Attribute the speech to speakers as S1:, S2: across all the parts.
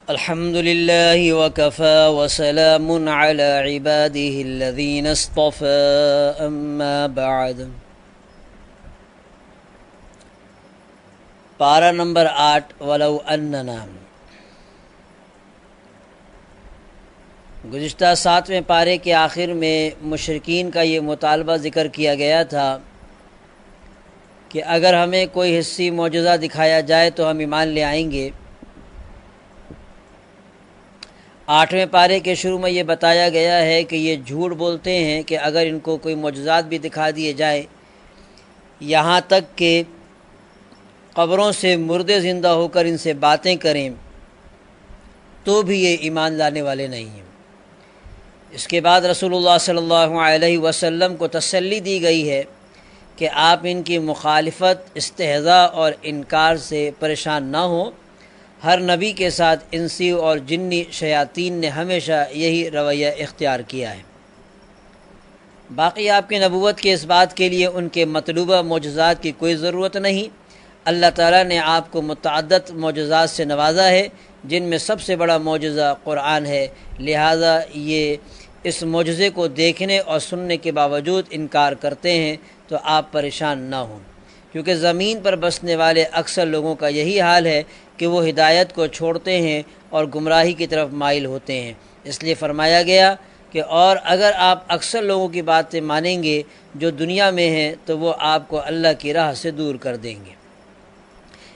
S1: الحمد لله وكفى وسلام على عباده الذين اصطفى اما بعد۔ پارہ نمبر 8 ولو اننا۔ گزشتہ 7ویں پارے کے آخر میں مشرکین کا یہ مطالبہ ذکر کیا گیا تھا کہ اگر ہمیں کوئی حسی معجزہ دکھایا جائے تو ہم ایمان لے آئیں گے۔ 8ویں پارے کے شروع میں یہ بتایا گیا ہے کہ یہ جھوٹ بولتے ہیں کہ اگر ان کو کوئی معجزات بھی دکھا دیے جائے، یہاں تک کہ قبروں سے مردے زندہ ہو کر ان سے باتیں کریں، تو بھی یہ ایمان لانے والے نہیں ہیں۔ اس کے بعد رسول اللہ صلی اللہ علیہ وسلم کو تسلی دی گئی ہے کہ آپ ان کی مخالفت، استہزاء اور انکار سے پریشان نہ ہوں۔ ہر نبی کے ساتھ انسی اور جنی شیاطین نے ہمیشہ یہی رویہ اختیار کیا ہے۔ باقی آپ کی نبوت کے اس بات کے لیے ان کے مطلوبہ معجزات کی کوئی ضرورت نہیں۔ اللہ تعالیٰ نے آپ کو متعدد معجزات سے نوازا ہے، جن میں سب سے بڑا معجزہ قرآن ہے، لہٰذا یہ اس معجزے کو دیکھنے اور سننے کے باوجود انکار کرتے ہیں تو آپ پریشان نہ ہوں، کیونکہ زمین پر بسنے والے اکثر لوگوں کا یہی حال ہے کہ وہ ہدایت کو چھوڑتے ہیں اور گمراہی کی طرف مائل ہوتے ہیں۔ اس لیے فرمایا گیا کہ اور اگر آپ اکثر لوگوں کی باتیں مانیں گے جو دنیا میں ہیں تو وہ آپ کو اللہ کی راہ سے دور کر دیں گے۔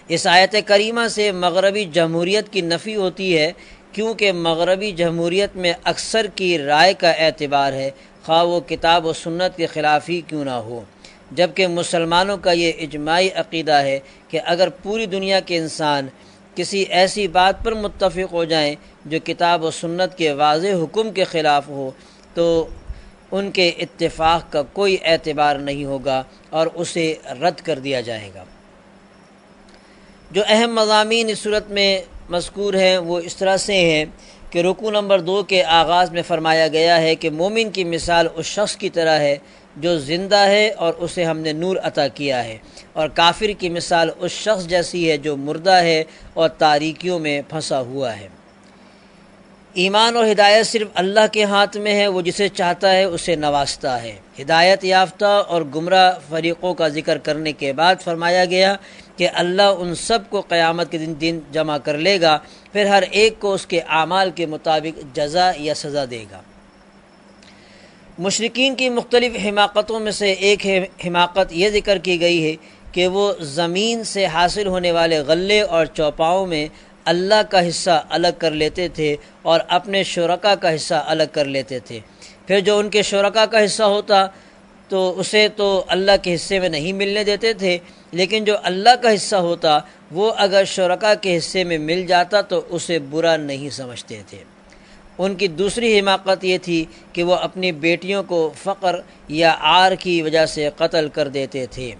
S1: اس آیت کریمہ سے مغربی جمہوریت کی نفی ہوتی ہے، کیونکہ مغربی جمہوریت میں اکثر کی رائے کا اعتبار ہے، خواہ وہ کتاب و سنت کے خلاف ہی کیوں نہ ہو، جبکہ مسلمانوں کا یہ اجماعی عقیدہ ہے کہ اگر پوری دنیا کے انسان کسی ایسی بات پر متفق ہو جائیں جو کتاب و سنت کے واضح حکم کے خلاف ہو تو ان کے اتفاق کا کوئی اعتبار نہیں ہوگا اور اسے رد کر دیا جائے گا۔ جو اہم مضامین اس صورت میں مذکور ہیں وہ اس طرح سے ہیں کہ رکوع نمبر 2 کے آغاز میں فرمایا گیا ہے کہ مومن کی مثال اس شخص کی طرح ہے جو زندہ ہے اور اسے ہم نے نور عطا کیا ہے، اور کافر کی مثال اس شخص جیسی ہے جو مردہ ہے اور تاریکیوں میں پھنسا ہوا ہے۔ ایمان اور ہدایت صرف اللہ کے ہاتھ میں ہے، وہ جسے چاہتا ہے اسے نوازتا ہے۔ ہدایت یافتہ اور گمراہ فریقوں کا ذکر کرنے کے بعد فرمایا گیا کہ اللہ ان سب کو قیامت کے دن جمع کر لے گا، پھر ہر ایک کو اس کے اعمال کے مطابق جزا یا سزا دے گا۔ مشرکین کی مختلف حماقتوں میں سے ایک حماقت یہ ذکر کی گئی ہے کہ وہ زمین سے حاصل ہونے والے غلے اور چوپاؤں میں اللہ کا حصہ الگ کر لیتے تھے اور اپنے شرکا کا حصہ الگ کر لیتے تھے، پھر جو ان کے شرکا کا حصہ ہوتا تو اسے تو اللہ کے حصے میں نہیں ملنے دیتے تھے، لیکن جو اللہ کا حصہ ہوتا وہ اگر شرکا کے حصے میں مل جاتا تو اسے برا نہیں سمجھتے تھے۔ ان کی دوسری حماقت یہ تھی کہ وہ اپنی بیٹیوں کو فقر یا عار کی وجہ سے قتل کر دیتے تھے۔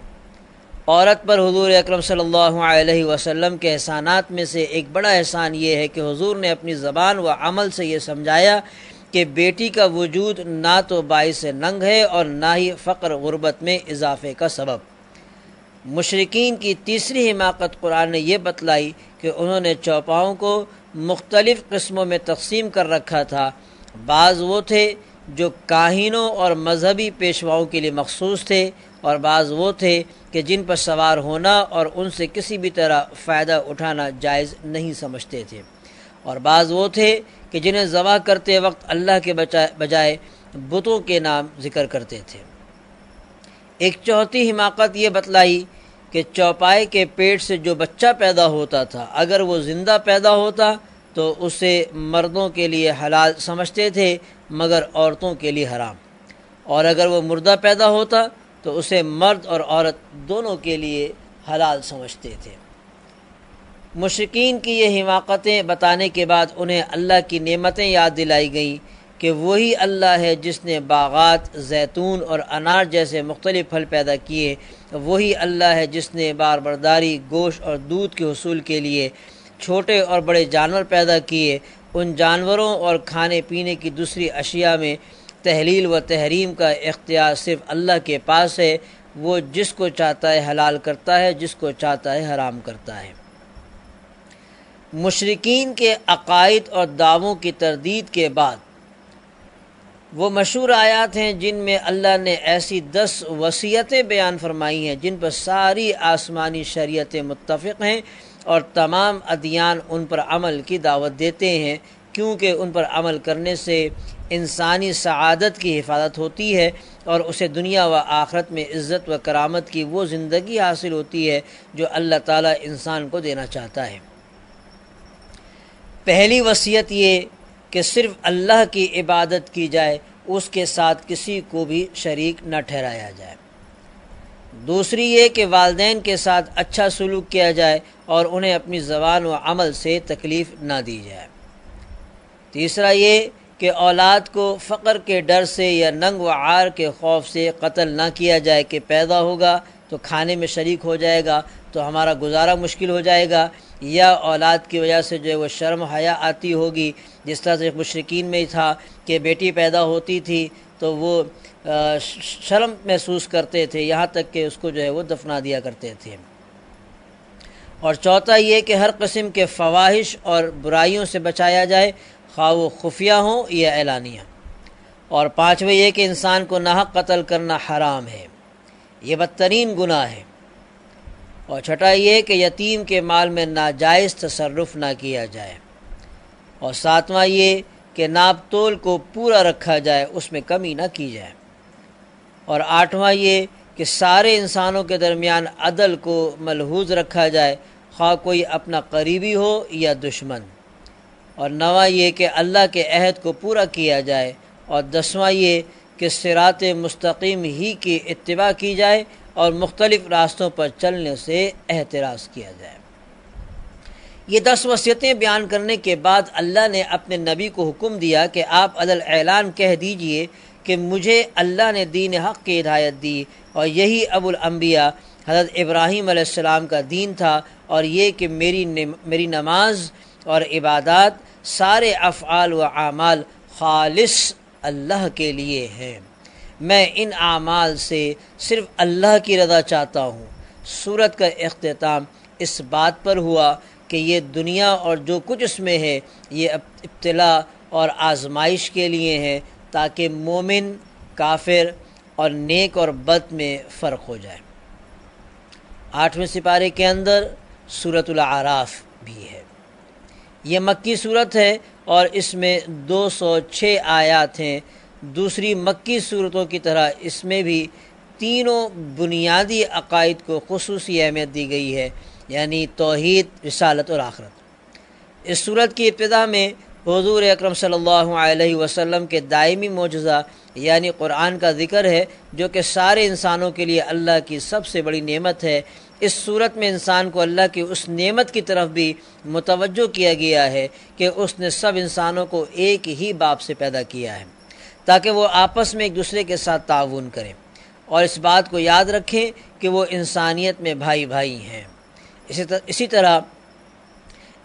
S1: عورت پر حضور اکرم صلی اللہ علیہ وسلم کے احسانات میں سے ایک بڑا احسان یہ ہے کہ حضور نے اپنی زبان و عمل سے یہ سمجھایا کہ بیٹی کا وجود نہ تو باعث ننگ ہے اور نہ ہی فقر غربت میں اضافے کا سبب۔ مشرکین کی تیسری حماقت قرآن نے یہ بتلائی کہ انہوں نے چوپاؤں کو مختلف قسموں میں تقسیم کر رکھا تھا۔ بعض وہ تھے جو کاہنوں اور مذہبی پیشواؤں کے لیے مخصوص تھے، اور بعض وہ تھے کہ جن پر سوار ہونا اور ان سے کسی بھی طرح فائدہ اٹھانا جائز نہیں سمجھتے تھے، اور بعض وہ تھے کہ جنہیں ذبح کرتے وقت اللہ کے بجائے بتوں کے نام ذکر کرتے تھے۔ ایک چوتھی حماقت یہ بتلائی کہ چوپائے کے پیٹ سے جو بچہ پیدا ہوتا تھا اگر وہ زندہ پیدا ہوتا تو اسے مردوں کے لیے حلال سمجھتے تھے مگر عورتوں کے لیے حرام، اور اگر وہ مردہ پیدا ہوتا تو اسے مرد اور عورت دونوں کے لیے حلال سمجھتے تھے۔ مشرکین کی یہ حماقتیں بتانے کے بعد انہیں اللہ کی نعمتیں یاد دلائی گئیں کہ وہی اللہ ہے جس نے باغات، زیتون اور انار جیسے مختلف پھل پیدا کیے، وہی اللہ ہے جس نے باربرداری، گوشت اور دودھ کے حصول کے لیے چھوٹے اور بڑے جانور پیدا کیے۔ ان جانوروں اور کھانے پینے کی دوسری اشیاء میں تحلیل و تحریم کا اختیار صرف اللہ کے پاس ہے، وہ جس کو چاہتا ہے حلال کرتا ہے، جس کو چاہتا ہے حرام کرتا ہے۔ مشرکین کے عقائد اور دعووں کی تردید کے بعد وہ مشہور آیات ہیں جن میں اللہ نے ایسی 10 وصیتیں بیان فرمائی ہیں جن پر ساری آسمانی شریعتیں متفق ہیں اور تمام ادیان ان پر عمل کی دعوت دیتے ہیں، کیونکہ ان پر عمل کرنے سے انسانی سعادت کی حفاظت ہوتی ہے اور اسے دنیا و آخرت میں عزت و کرامت کی وہ زندگی حاصل ہوتی ہے جو اللہ تعالیٰ انسان کو دینا چاہتا ہے۔ پہلی وصیت یہ کہ صرف اللہ کی عبادت کی جائے، اس کے ساتھ کسی کو بھی شریک نہ ٹھہرایا جائے۔ دوسری یہ کہ والدین کے ساتھ اچھا سلوک کیا جائے اور انہیں اپنی زبان و عمل سے تکلیف نہ دی جائے۔ تیسرا یہ کہ اولاد کو فقر کے ڈر سے یا ننگ و عار کے خوف سے قتل نہ کیا جائے کہ پیدا ہوگا تو کھانے میں شریک ہو جائے گا تو ہمارا گزارا مشکل ہو جائے گا، یا اولاد کی وجہ سے جو ہے وہ شرم حیا آتی ہوگی، جس طرح سے مشرکین میں تھا کہ بیٹی پیدا ہوتی تھی تو وہ شرم محسوس کرتے تھے، یہاں تک کہ اس کو جو ہے وہ دفنا دیا کرتے تھے۔ اور چوتھا یہ کہ ہر قسم کے فواحش اور برائیوں سے بچایا جائے، خواہ وہ خفیہ ہوں یا اعلانیہ۔ اور پانچویں یہ کہ انسان کو ناحق قتل کرنا حرام ہے، یہ بدترین گناہ ہے۔ اور چھٹا یہ کہ یتیم کے مال میں ناجائز تصرف نہ کیا جائے۔ اور ساتواں یہ کہ ناپ تول کو پورا رکھا جائے، اس میں کمی نہ کی جائے۔ اور آٹھواں یہ کہ سارے انسانوں کے درمیان عدل کو ملحوظ رکھا جائے، خواہ کوئی اپنا قریبی ہو یا دشمن۔ اور نواں یہ کہ اللہ کے عہد کو پورا کیا جائے۔ اور دسواں یہ کہ صراط مستقیم ہی کی اتباع کی جائے اور مختلف راستوں پر چلنے سے احتراز کیا جائے۔ یہ 10 وصیتیں بیان کرنے کے بعد اللہ نے اپنے نبی کو حکم دیا کہ آپ عدل اعلان کہہ دیجئے کہ مجھے اللہ نے دین حق کی ہدایت دی اور یہی ابو الانبیاء حضرت ابراہیم علیہ السلام کا دین تھا، اور یہ کہ میری نماز اور عبادات، سارے افعال و اعمال خالص اللہ کے لیے ہیں، میں ان اعمال سے صرف اللہ کی رضا چاہتا ہوں۔ سورت کا اختتام اس بات پر ہوا کہ یہ دنیا اور جو کچھ اس میں ہے یہ ابتلا اور آزمائش کے لیے ہے، تاکہ مومن، کافر اور نیک اور بد میں فرق ہو جائے۔ 8ویں سپارے کے اندر سورۃ الاعراف بھی ہے۔ یہ مکی صورت ہے اور اس میں 206 آیات ہیں۔ دوسری مکی صورتوں کی طرح اس میں بھی تینوں بنیادی عقائد کو خصوصی اہمیت دی گئی ہے، یعنی توحید، رسالت اور آخرت۔ اس صورت کی ابتدا میں حضور اکرم صلی اللہ علیہ وسلم کے دائمی معجزہ یعنی قرآن کا ذکر ہے، جو کہ سارے انسانوں کے لیے اللہ کی سب سے بڑی نعمت ہے۔ اس صورت میں انسان کو اللہ کی اس نعمت کی طرف بھی متوجہ کیا گیا ہے کہ اس نے سب انسانوں کو ایک ہی باپ سے پیدا کیا ہے، تاکہ وہ آپس میں ایک دوسرے کے ساتھ تعاون کریں اور اس بات کو یاد رکھیں کہ وہ انسانیت میں بھائی بھائی ہیں۔ اسی طرح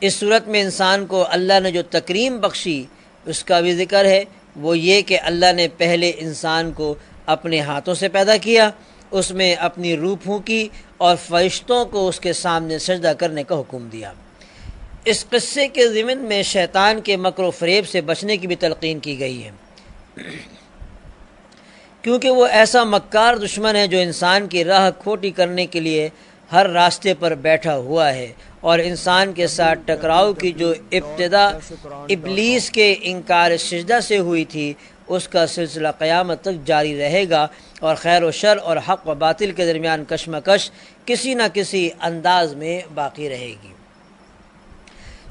S1: اس صورت میں انسان کو اللہ نے جو تکریم بخشی اس کا بھی ذکر ہے، وہ یہ کہ اللہ نے پہلے انسان کو اپنے ہاتھوں سے پیدا کیا، اس میں اپنی روح پھونکی اور فرشتوں کو اس کے سامنے سجدہ کرنے کا حکم دیا۔ اس قصے کے ضمن میں شیطان کے مکر و فریب سے بچنے کی بھی تلقین کی گئی ہے، کیونکہ وہ ایسا مکار دشمن ہے جو انسان کی راہ کھوٹی کرنے کے لیے ہر راستے پر بیٹھا ہوا ہے، اور انسان کے ساتھ ٹکراؤ کی جو ابتدا ابلیس کے انکار سجدہ سے ہوئی تھی، اس کا سلسلہ قیامت تک جاری رہے گا، اور خیر و شر اور حق و باطل کے درمیان کشمکش کسی نہ کسی انداز میں باقی رہے گی۔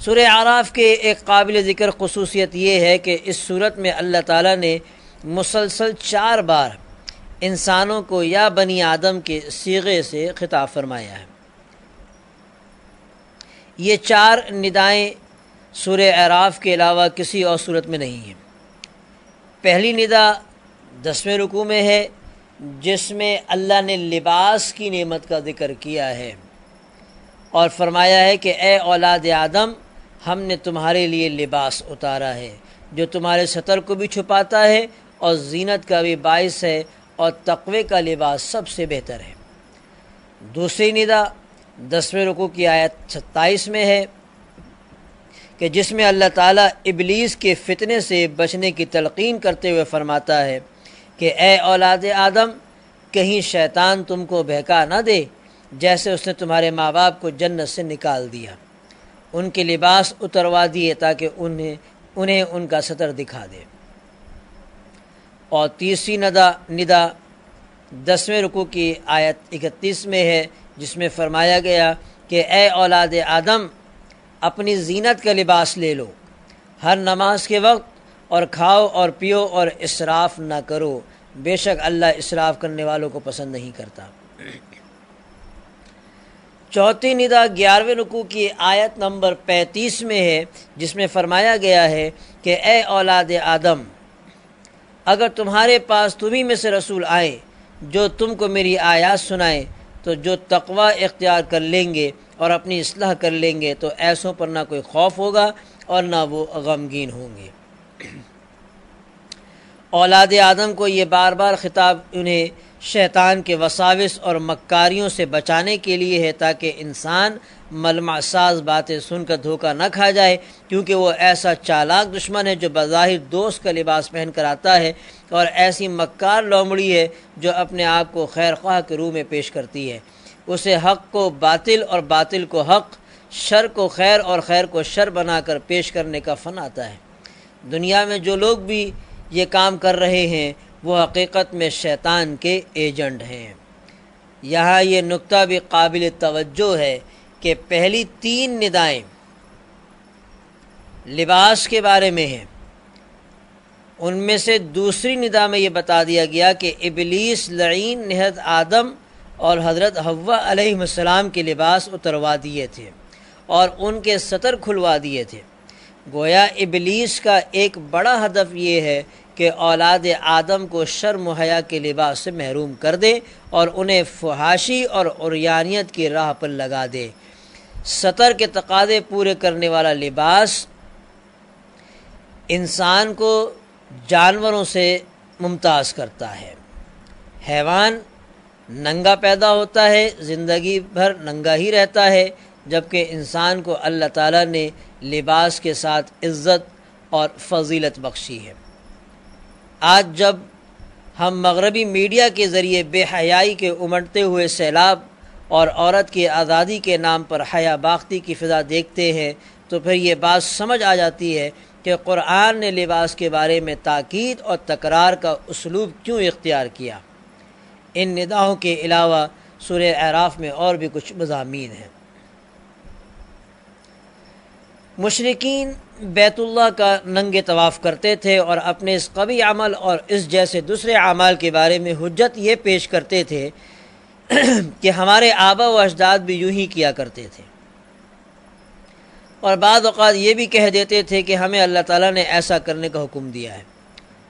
S1: سورہ اعراف کے ایک قابل ذکر خصوصیت یہ ہے کہ اس صورت میں اللہ تعالیٰ نے مسلسل 4 بار انسانوں کو یا بنی آدم کے صیغے سے خطاب فرمایا ہے۔ یہ 4 ندائیں سورہ اعراف کے علاوہ کسی اور صورت میں نہیں ہیں۔ پہلی ندا 10ویں رکوع میں ہے، جس میں اللہ نے لباس کی نعمت کا ذکر کیا ہے اور فرمایا ہے کہ اے اولاد آدم، ہم نے تمہارے لیے لباس اتارا ہے جو تمہارے ستر کو بھی چھپاتا ہے اور زینت کا بھی باعث ہے، اور تقوی کا لباس سب سے بہتر ہے۔ دوسری ندا 10ویں رکوع کی آیت 27 میں ہے، کہ جس میں اللہ تعالیٰ ابلیس کے فتنے سے بچنے کی تلقین کرتے ہوئے فرماتا ہے کہ اے اولاد آدم، کہیں شیطان تم کو بہکا نہ دے جیسے اس نے تمہارے ماں باپ کو جنت سے نکال دیا، ان کے لباس اتروا دیے تاکہ انہیں ان کا ستر دکھا دے۔ اور تیسری ندا 10ویں رکوع کی آیت 31 میں ہے، جس میں فرمایا گیا کہ اے اولاد آدم، اپنی زینت کا لباس لے لو ہر نماز کے وقت، اور کھاؤ اور پیو اور اسراف نہ کرو، بے شک اللہ اسراف کرنے والوں کو پسند نہیں کرتا۔ چوتھی ندا 11ویں رکوع کی آیت نمبر 35 میں ہے، جس میں فرمایا گیا ہے کہ اے اولاد آدم، اگر تمہارے پاس تمہیں میں سے رسول آئے جو تم کو میری آیات سنائیں، تو جو تقوی اختیار کر لیں گے اور اپنی اصلاح کر لیں گے تو ایسوں پر نہ کوئی خوف ہوگا اور نہ وہ غمگین ہوں گے۔ اولاد آدم کو یہ بار بار خطاب انہیں شیطان کے وساوس اور مکاریوں سے بچانے کے لیے ہے، تاکہ انسان ملمع ساز باتیں سن کر دھوکہ نہ کھا جائے، کیونکہ وہ ایسا چالاک دشمن ہے جو بظاہر دوست کا لباس پہن کر آتا ہے، اور ایسی مکار لومڑی ہے جو اپنے آپ کو خیر خواہ کے روح میں پیش کرتی ہے۔ اسے حق کو باطل اور باطل کو حق، شر کو خیر اور خیر کو شر بنا کر پیش کرنے کا فن آتا ہے۔ دنیا میں جو لوگ بھی یہ کام کر رہے ہیں وہ حقیقت میں شیطان کے ایجنٹ ہیں۔ یہاں یہ نکتہ بھی قابل توجہ ہے کہ پہلی 3 ندائیں لباس کے بارے میں ہیں، ان میں سے دوسری ندا میں یہ بتا دیا گیا کہ ابلیس لعین نے حضرت آدم اور حضرت حوا علیہ السلام کے لباس اتروا دیے تھے اور ان کے ستر کھلوا دیے تھے۔ گویا ابلیس کا ایک بڑا ہدف یہ ہے کہ اولاد آدم کو شرم و حیا کے لباس سے محروم کر دے اور انہیں فحاشی اور عریانیت کی راہ پر لگا دے۔ ستر کے تقاضے پورے کرنے والا لباس انسان کو جانوروں سے ممتاز کرتا ہے۔ حیوان ننگا پیدا ہوتا ہے، زندگی بھر ننگا ہی رہتا ہے، جبکہ انسان کو اللہ تعالیٰ نے لباس کے ساتھ عزت اور فضیلت بخشی ہے۔ آج جب ہم مغربی میڈیا کے ذریعے بے حیائی کے امڑتے ہوئے سیلاب اور عورت کی آزادی کے نام پر حیا باختی کی فضا دیکھتے ہیں تو پھر یہ بات سمجھ آ جاتی ہے کہ قرآن نے لباس کے بارے میں تاکید اور تکرار کا اسلوب کیوں اختیار کیا۔ ان نداؤں کے علاوہ سورہ اعراف میں اور بھی کچھ مضامین ہیں۔ مشرکین بیت اللہ کا ننگے طواف کرتے تھے اور اپنے اس قبیح عمل اور اس جیسے دوسرے اعمال کے بارے میں حجت یہ پیش کرتے تھے کہ ہمارے آبا و اجداد بھی یوں ہی کیا کرتے تھے، اور بعض اوقات یہ بھی کہہ دیتے تھے کہ ہمیں اللہ تعالیٰ نے ایسا کرنے کا حکم دیا ہے۔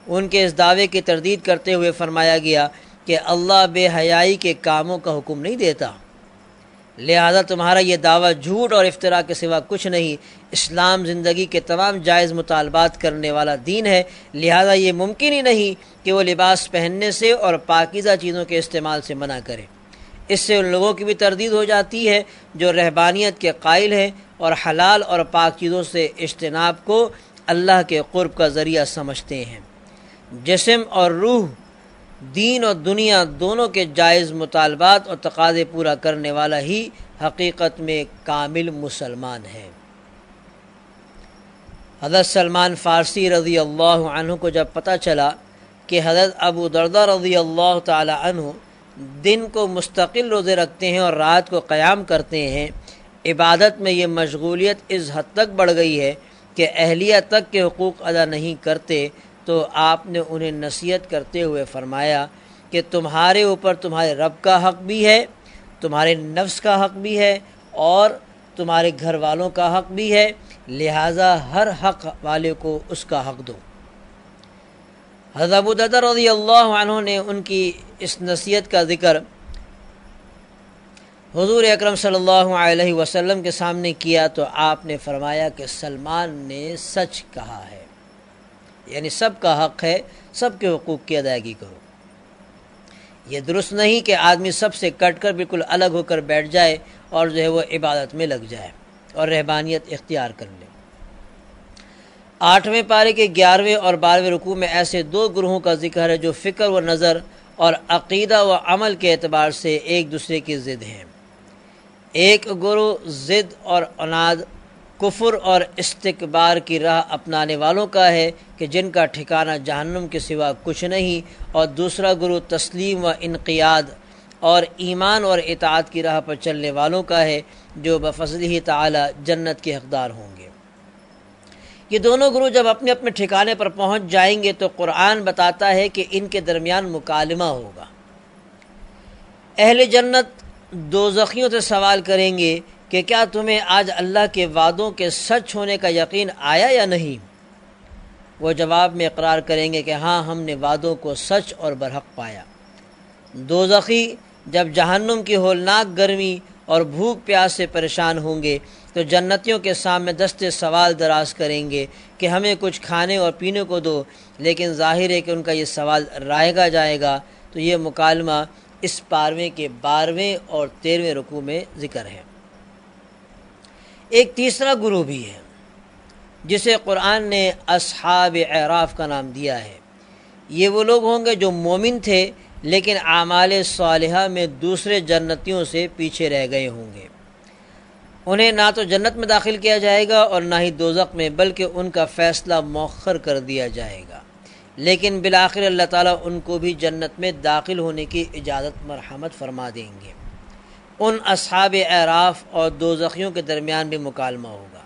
S1: ان کے اس دعوے کی تردید کرتے ہوئے فرمایا گیا کہ اللہ بے حیائی کے کاموں کا حکم نہیں دیتا، لہذا تمہارا یہ دعویٰ جھوٹ اور افتراء کے سوا کچھ نہیں۔ اسلام زندگی کے تمام جائز مطالبات کرنے والا دین ہے، لہذا یہ ممکن ہی نہیں کہ وہ لباس پہننے سے اور پاکیزہ چیزوں کے استعمال سے منع کرے۔ اس سے ان لوگوں کی بھی تردید ہو جاتی ہے جو رہبانیت کے قائل ہیں اور حلال اور پاک چیزوں سے اجتناب کو اللہ کے قرب کا ذریعہ سمجھتے ہیں۔ جسم اور روح، دین اور دنیا دونوں کے جائز مطالبات اور تقاضے پورا کرنے والا ہی حقیقت میں کامل مسلمان ہے۔ حضرت سلمان فارسی رضی اللہ عنہ کو جب پتہ چلا کہ حضرت ابو درداء رضی اللہ تعالی عنہ دن کو مستقل روزے رکھتے ہیں اور رات کو قیام کرتے ہیں، عبادت میں یہ مشغولیت اس حد تک بڑھ گئی ہے کہ اہلیہ تک کے حقوق ادا نہیں کرتے، تو آپ نے انہیں نصیحت کرتے ہوئے فرمایا کہ تمہارے اوپر تمہارے رب کا حق بھی ہے، تمہارے نفس کا حق بھی ہے اور تمہارے گھر والوں کا حق بھی ہے، لہٰذا ہر حق والے کو اس کا حق دو۔ حضرت ابو درداء رضی اللہ عنہ نے ان کی اس نصیحت کا ذکر حضور اکرم صلی اللہ علیہ وسلم کے سامنے کیا تو آپ نے فرمایا کہ سلمان نے سچ کہا ہے، یعنی سب کا حق ہے، سب کے حقوق کی ادائیگی کرو۔ یہ درست نہیں کہ آدمی سب سے کٹ کر بالکل الگ ہو کر بیٹھ جائے اور جو ہے وہ عبادت میں لگ جائے اور رہبانیت اختیار کر لے۔ 8ویں پارے کے 11ویں اور 12ویں رکوع میں ایسے 2 گروہوں کا ذکر ہے جو فکر و نظر اور عقیدہ و عمل کے اعتبار سے ایک دوسرے کی ضد ہیں۔ ایک گروہ ضد اور عناد، کفر اور استکبار کی راہ اپنانے والوں کا ہے کہ جن کا ٹھکانہ جہنم کے سوا کچھ نہیں، اور دوسرا گروہ تسلیم و انقیاد اور ایمان اور اطاعت کی راہ پر چلنے والوں کا ہے جو بفضلہ تعالی جنت کے حقدار ہوں گے۔ یہ دونوں گروہ جب اپنے اپنے ٹھکانے پر پہنچ جائیں گے تو قرآن بتاتا ہے کہ ان کے درمیان مکالمہ ہوگا۔ اہل جنت دوزخیوں سے سوال کریں گے کہ کیا تمہیں آج اللہ کے وعدوں کے سچ ہونے کا یقین آیا یا نہیں؟ وہ جواب میں اقرار کریں گے کہ ہاں، ہم نے وعدوں کو سچ اور برحق پایا۔ دوزخی جب جہنم کی ہولناک گرمی اور بھوک پیاس سے پریشان ہوں گے تو جنتیوں کے سامنے دستے سوال دراز کریں گے کہ ہمیں کچھ کھانے اور پینے کو دو، لیکن ظاہر ہے کہ ان کا یہ سوال رائگا جائے گا۔ تو یہ مکالمہ اس پارویں کے 12ویں اور 13ویں رکوع میں ذکر ہے۔ ایک تیسرا گروہ بھی ہے جسے قرآن نے اصحاب اعراف کا نام دیا ہے۔ یہ وہ لوگ ہوں گے جو مومن تھے لیکن اعمال صالحہ میں دوسرے جنتیوں سے پیچھے رہ گئے ہوں گے۔ انہیں نہ تو جنت میں داخل کیا جائے گا اور نہ ہی دوزخ میں، بلکہ ان کا فیصلہ مؤخر کر دیا جائے گا، لیکن بالآخر اللہ تعالیٰ ان کو بھی جنت میں داخل ہونے کی اجازت مرحمت فرما دیں گے۔ ان اصحاب اعراف اور دوزخیوں کے درمیان بھی مکالمہ ہوگا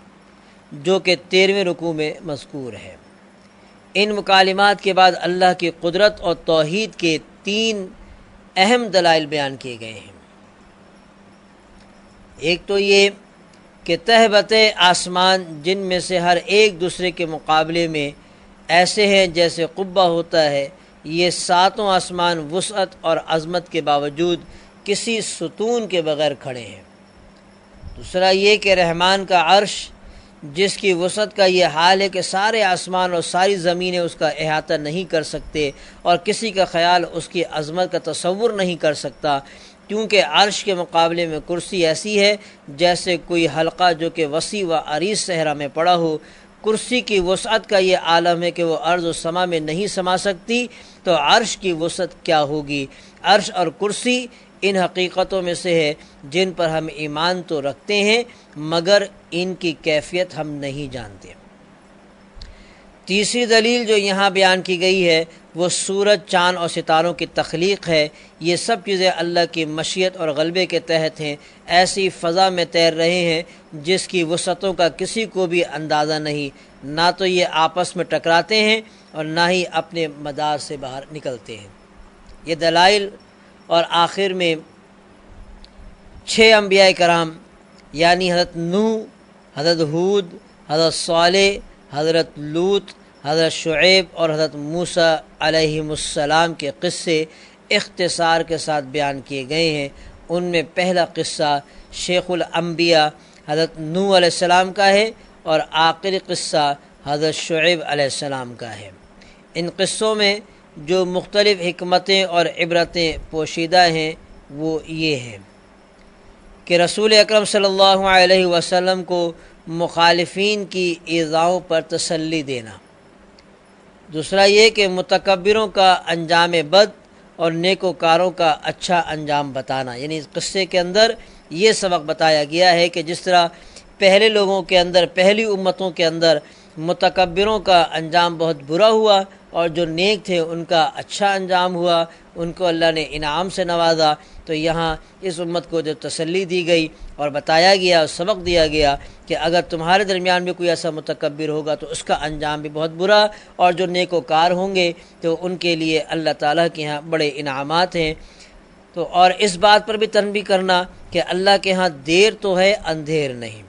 S1: جو کہ 13ویں رکوع میں مذکور ہے۔ ان مکالمات کے بعد اللہ کی قدرت اور توحید کے 3 اہم دلائل بیان کیے گئے ہیں۔ ایک تو یہ کہ تہ بتہ آسمان جن میں سے ہر ایک دوسرے کے مقابلے میں ایسے ہیں جیسے قبہ ہوتا ہے، یہ 7 آسمان وسعت اور عظمت کے باوجود کسی ستون کے بغیر کھڑے ہیں۔ دوسرا یہ کہ رحمان کا عرش جس کی وسعت کا یہ حال ہے کہ سارے آسمان اور ساری زمینیں اس کا احاطہ نہیں کر سکتے، اور کسی کا خیال اس کی عظمت کا تصور نہیں کر سکتا، کیونکہ عرش کے مقابلے میں کرسی ایسی ہے جیسے کوئی حلقہ جو کہ وسیع و عریض صحرا میں پڑا ہو۔ کرسی کی وسعت کا یہ عالم ہے کہ وہ ارض و سما میں نہیں سما سکتی، تو عرش کی وسعت کیا ہوگی؟ عرش اور کرسی ان حقیقتوں میں سے ہے جن پر ہم ایمان تو رکھتے ہیں مگر ان کی کیفیت ہم نہیں جانتے۔ تیسری دلیل جو یہاں بیان کی گئی ہے وہ سورج، چاند اور ستاروں کی تخلیق ہے۔ یہ سب چیزیں اللہ کی مشیت اور غلبے کے تحت ہیں، ایسی فضا میں تیر رہے ہیں جس کی وسعتوں کا کسی کو بھی اندازہ نہیں، نہ تو یہ آپس میں ٹکراتے ہیں اور نہ ہی اپنے مدار سے باہر نکلتے ہیں۔ یہ دلائل اور آخر میں 6 انبیاء کرام یعنی حضرت نوح، حضرت ہود، حضرت صالح، حضرت لوط، حضرت شعیب اور حضرت موسیٰ علیہم السلام کے قصے اختصار کے ساتھ بیان کیے گئے ہیں۔ ان میں پہلا قصہ شیخ الانبیاء حضرت نوح علیہ السلام کا ہے اور آخری قصہ حضرت شعیب علیہ السلام کا ہے۔ ان قصوں میں جو مختلف حکمتیں اور عبرتیں پوشیدہ ہیں وہ یہ ہیں کہ رسول اکرم صلی اللہ علیہ وسلم کو مخالفین کی ایذاؤں پر تسلی دینا، دوسرا یہ کہ متکبروں کا انجام بد اور نیکوکاروں کا اچھا انجام بتانا، یعنی اس قصے کے اندر یہ سبق بتایا گیا ہے کہ جس طرح پہلے لوگوں کے اندر، پہلی امتوں کے اندر متکبروں کا انجام بہت برا ہوا اور جو نیک تھے ان کا اچھا انجام ہوا، ان کو اللہ نے انعام سے نوازا، تو یہاں اس امت کو جو تسلی دی گئی اور بتایا گیا اور سبق دیا گیا کہ اگر تمہارے درمیان بھی کوئی ایسا متکبر ہوگا تو اس کا انجام بھی بہت برا، اور جو نیکوکار ہوں گے تو ان کے لیے اللہ تعالیٰ کے ہاں بڑے انعامات ہیں۔ تو اور اس بات پر بھی تنبیہ کرنا کہ اللہ کے ہاں دیر تو ہے، اندھیر نہیں،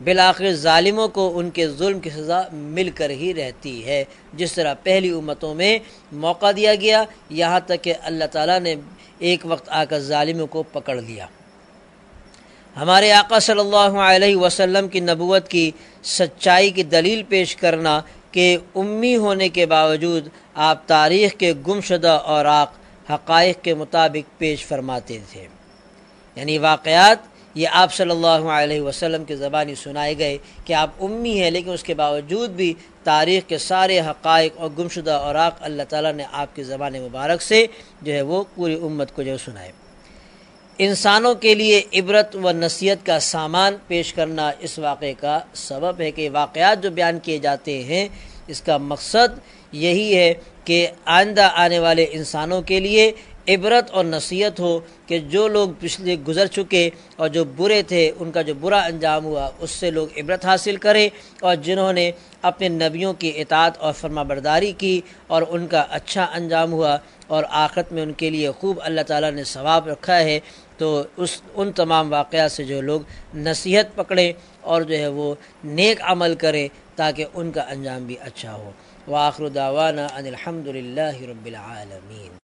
S1: بالآخر ظالموں کو ان کے ظلم کی سزا مل کر ہی رہتی ہے، جس طرح پہلی امتوں میں موقع دیا گیا، یہاں تک کہ اللہ تعالیٰ نے ایک وقت آ کر ظالموں کو پکڑ لیا۔ ہمارے آقا صلی اللہ علیہ وسلم کی نبوت کی سچائی کی دلیل پیش کرنا کہ امی ہونے کے باوجود آپ تاریخ کے گمشدہ اوراق حقائق کے مطابق پیش فرماتے تھے، یعنی واقعات یہ آپ صلی اللہ علیہ وسلم کی زبانی سنائے گئے کہ آپ امی ہیں، لیکن اس کے باوجود بھی تاریخ کے سارے حقائق اور گمشدہ اوراق اللہ تعالیٰ نے آپ کی زبان مبارک سے جو ہے وہ پوری امت کو جو سنائے۔ انسانوں کے لیے عبرت و نصیحت کا سامان پیش کرنا اس واقعے کا سبب ہے کہ واقعات جو بیان کیے جاتے ہیں اس کا مقصد یہی ہے کہ آئندہ آنے والے انسانوں کے لیے عبرت اور نصیحت ہو کہ جو لوگ پچھلے گزر چکے اور جو برے تھے ان کا جو برا انجام ہوا اس سے لوگ عبرت حاصل کریں، اور جنہوں نے اپنے نبیوں کی اطاعت اور فرما برداری کی اور ان کا اچھا انجام ہوا اور آخرت میں ان کے لیے خوب اللہ تعالیٰ نے ثواب رکھا ہے، تو ان تمام واقعات سے جو لوگ نصیحت پکڑیں اور جو ہے وہ نیک عمل کریں تاکہ ان کا انجام بھی اچھا ہو۔ وآخر دعوانا ان الحمد للہ رب العالمین۔